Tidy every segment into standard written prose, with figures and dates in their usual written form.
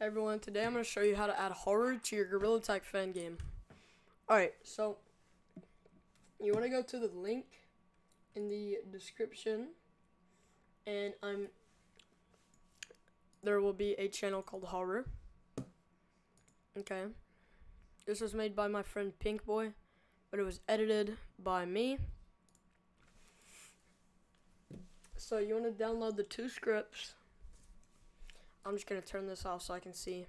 Hey everyone, today I'm going to show you how to add horror to your Gorilla Tag fan game. Alright, so you want to go to the link in the description, and there will be a channel called Horror. Okay, this was made by my friend Pink Boy, but it was edited by me. So you want to download the 2 scripts. I'm just going to turn this off so I can see.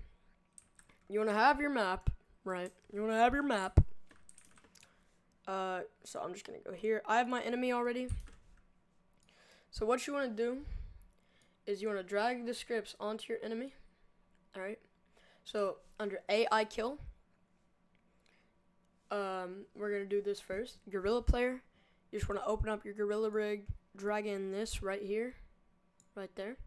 You want to have your map, right? You want to have your map. So I'm just going to go here. I have my enemy already. So what you want to do is you want to drag the scripts onto your enemy. Alright. So under AI kill, we're going to do this first. Gorilla player. You just want to open up your Gorilla rig, drag in this right here, right there.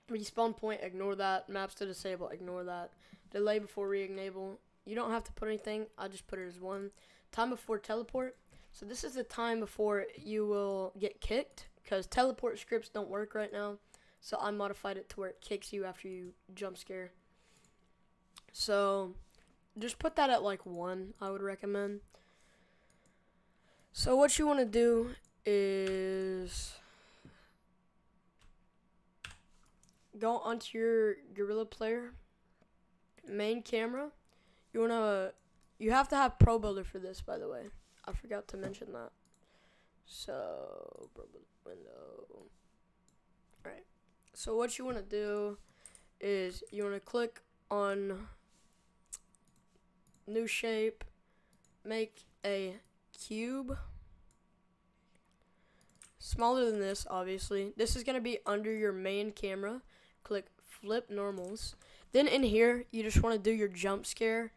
Respawn point, ignore that. Maps to disable, ignore that. Delay before re-enable. You don't have to put anything. I just put it as 1. Time before teleport. So this is the time before you will get kicked, because teleport scripts don't work right now. So I modified it to where it kicks you after you jump scare. So just put that at like 1, I would recommend. So what you want to do is go onto your Gorilla player main camera. You have to have Pro Builder for this, by the way. I forgot to mention that. So Pro Builder window. Alright. So what you want to do is you want to click on new shape, make a cube smaller than this, obviously. This is going to be under your main camera. Click flip normals. Then in here, you just want to do your jump scare.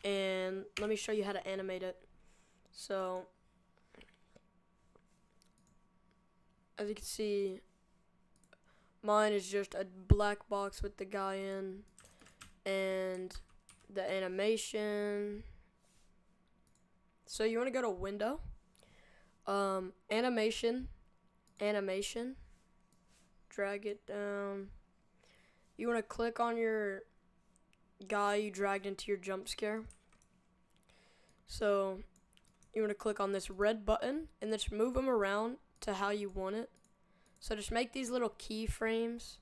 And let me show you how to animate it. So, as you can see, mine is just a black box with the guy in. And the animation. So you want to go to window. Animation. Drag it down. You want to click on your guy you dragged into your jump scare. So you want to click on this red button and then just move them around to how you want it. So just make these little keyframes.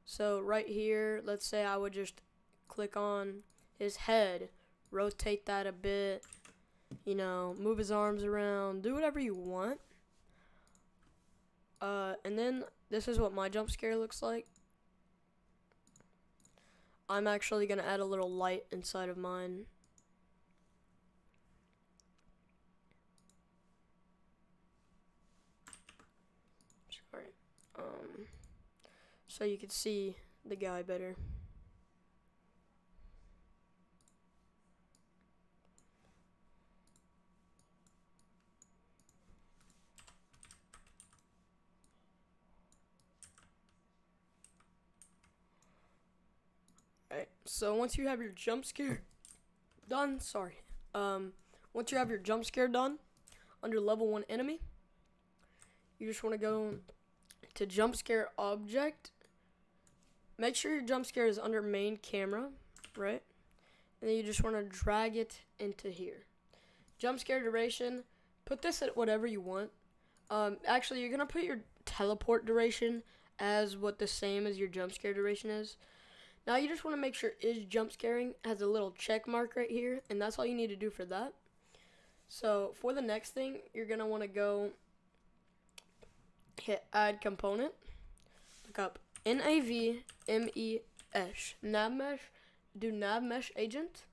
So right here, let's say I would just click on his head, rotate that a bit, move his arms around, do whatever you want. And then this is what my jump scare looks like. I'm actually going to add a little light inside of mine. Sorry. So you can see the guy better. Alright, so once you have your jump scare done, once you have your jump scare done, under level 1 enemy, you just want to go to jump scare object. Make sure your jump scare is under main camera, right? And then you just want to drag it into here. Jump scare duration, put this at whatever you want. Actually, you're going to put your teleport duration as what the same as your jump scare duration is. Now you just want to make sure is jump scaring has a little check mark right here, and that's all you need to do for that. So for the next thing, you're going to want to go hit add component, look up NavMesh, NavMesh, do NavMesh agent,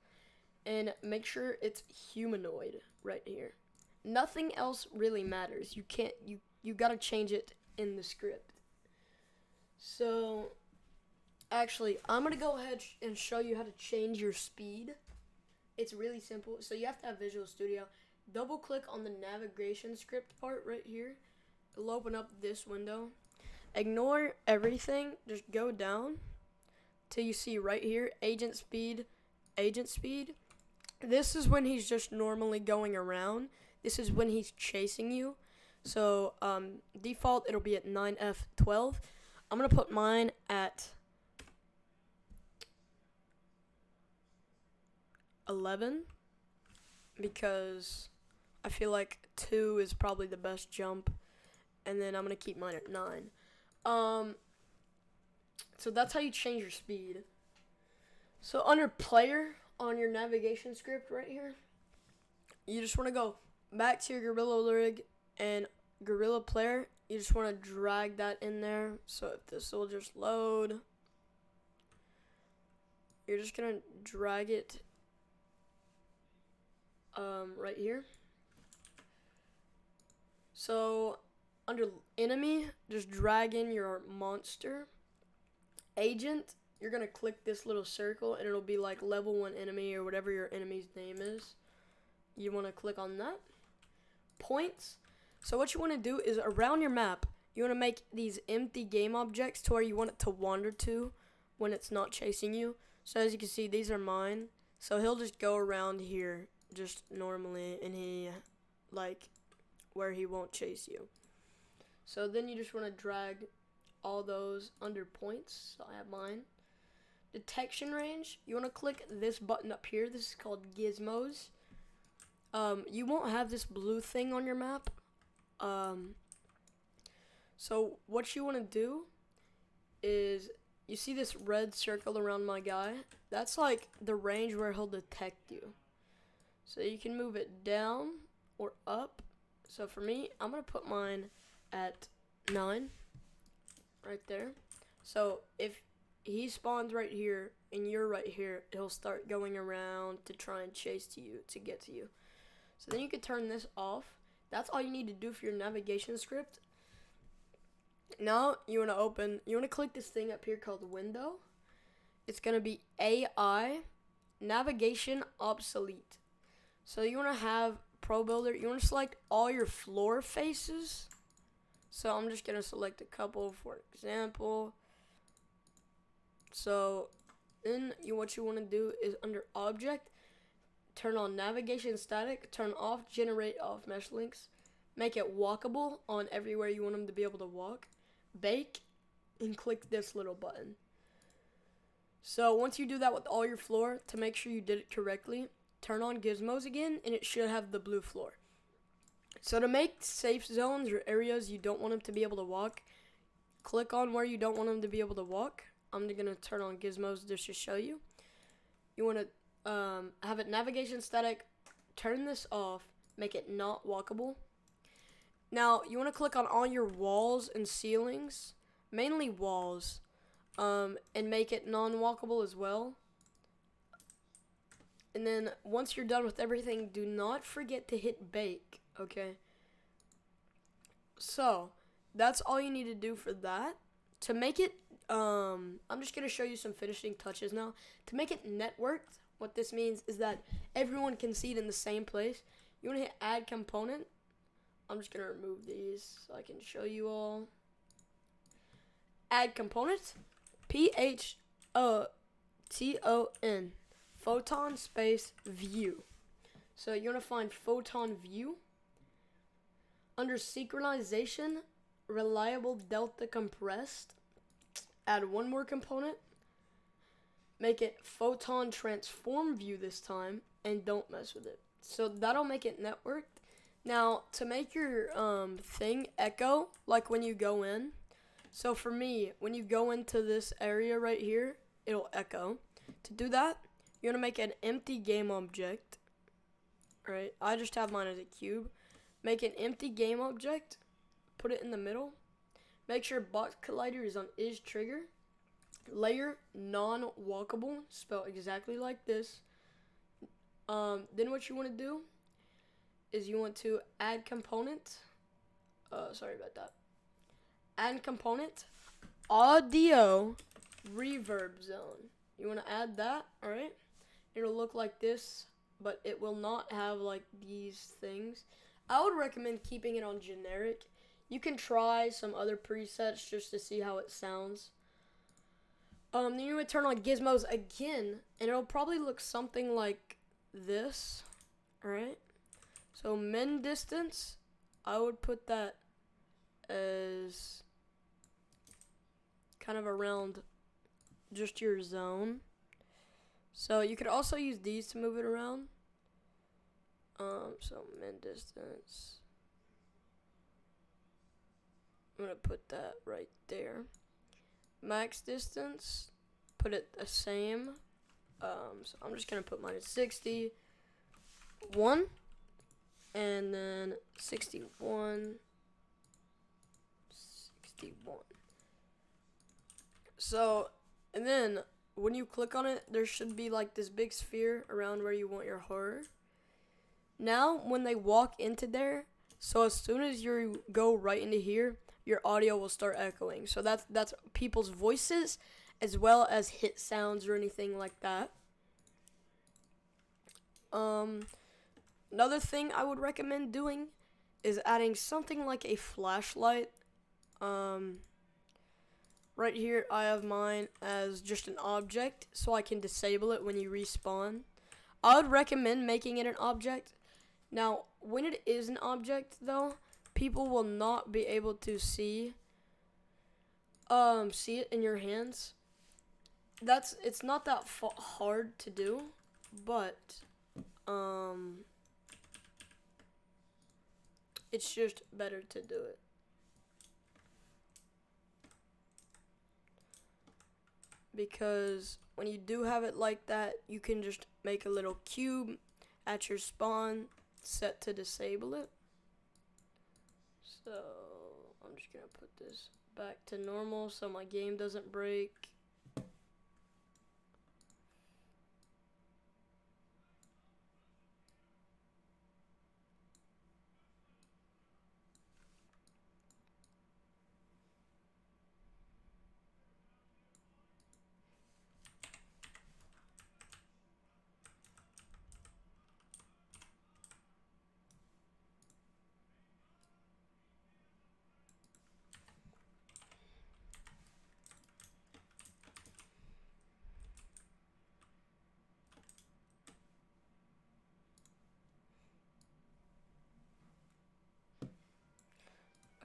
and make sure it's humanoid right here. Nothing else really matters. You got to change it in the script. So actually, I'm going to go ahead and show you how to change your speed. It's really simple. So you have to have Visual Studio. Double click on the navigation script part right here. It'll open up this window. Ignore everything. Just go down till you see right here, agent speed. This is when he's just normally going around. This is when he's chasing you. So default, it'll be at 9F12. I'm going to put mine at 11 because I feel like 2 is probably the best jump, and then I'm gonna keep mine at 9. So that's how you change your speed. So under player on your navigation script right here, you just want to go back to your Gorilla rig and Gorilla player. You just want to drag that in there. So if this will just load, you're just gonna drag it right here. So under enemy, just drag in your monster. Agent, you're gonna click this little circle and it'll be like level 1 enemy or whatever your enemy's name is. You want to click on that. Points. So what you want to do is around your map, you want to make these empty game objects to where you want it to wander to when it's not chasing you. So as you can see, these are mine. So he'll just go around here just normally, and he like where he won't chase you. So then you just want to drag all those under points. So I have mine. Detection range, you want to click this button up here. This is called gizmos. You won't have this blue thing on your map. So what you want to do is, you see this red circle around my guy? That's like the range where he'll detect you. So you can move it down or up. So for me, I'm going to put mine at 9. Right there. So if he spawns right here and you're right here, he'll start going around to try and chase you to get to you. So then you can turn this off. That's all you need to do for your navigation script. Now you want to click this thing up here called window. It's going to be AI navigation obsolete. So you want to have Pro Builder. You want to select all your floor faces. So I'm just going to select a couple for example. So then what you want to do is under object, turn on navigation static, turn off generate off mesh links, make it walkable on everywhere you want them to be able to walk, bake, and click this little button. So once you do that with all your floor, to make sure you did it correctly, turn on gizmos again, and it should have the blue floor. So to make safe zones or areas you don't want them to be able to walk, click on where you don't want them to be able to walk. I'm going to turn on gizmos just to show you. You want to have it navigation static, turn this off, make it not walkable. Now you want to click on all your walls and ceilings, mainly walls, and make it non-walkable as well. And then once you're done with everything, do not forget to hit bake, okay? So that's all you need to do for that. To make it, I'm just going to show you some finishing touches now. To make it networked, what this means is that everyone can see it in the same place. You want to hit add component. I'm just going to remove these so I can show you all. Add component, PHOTON, photon space view. So you want to find photon view. Under synchronization, reliable delta compressed, add one more component. Make it photon transform view this time, and don't mess with it. So that'll make it networked. Now to make your thing echo, like when you go in. So for me, when you go into this area right here, it'll echo. To do that, you want to make an empty game object. Right? I just have mine as a cube. Make an empty game object. Put it in the middle. Make sure box collider is on is trigger. Layer non-walkable, spelled exactly like this. Then what you want to do is you want to add component. Sorry about that. Add component. Audio reverb zone. You want to add that, alright? It'll look like this, but it will not have like these things. I would recommend keeping it on generic. You can try some other presets just to see how it sounds. Then you would turn on gizmos again, and it'll probably look something like this, alright? So min distance, I would put that as kind of around just your zone. So you could also use these to move it around. So min distance. I'm gonna put that right there. Max distance, put it the same. So I'm just gonna put mine at 61, and then 61, 61. So, and then when you click on it, there should be like this big sphere around where you want your horror. Now, when they walk into there, so as soon as you go right into here, your audio will start echoing. So that's people's voices as well as hit sounds or anything like that. Another thing I would recommend doing is adding something like a flashlight. Right here I have mine as just an object so I can disable it when you respawn. I would recommend making it an object. Now, when it is an object though, people will not be able to see it in your hands. It's not that hard to do, but it's just better to do it. Because when you do have it like that, you can just make a little cube at your spawn set to disable it. So I'm just gonna put this back to normal so my game doesn't break.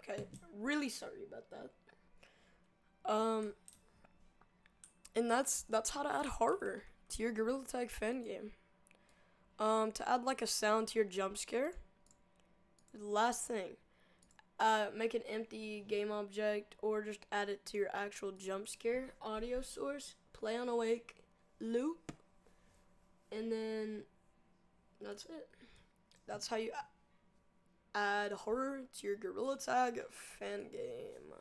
Okay, really sorry about that. And that's how to add horror to your Gorilla Tag fan game. To add like a sound to your jump scare. The last thing, make an empty game object or just add it to your actual jump scare audio source. Play on awake, loop, and then that's it. That's how you add horror to your Gorilla Tag fan game.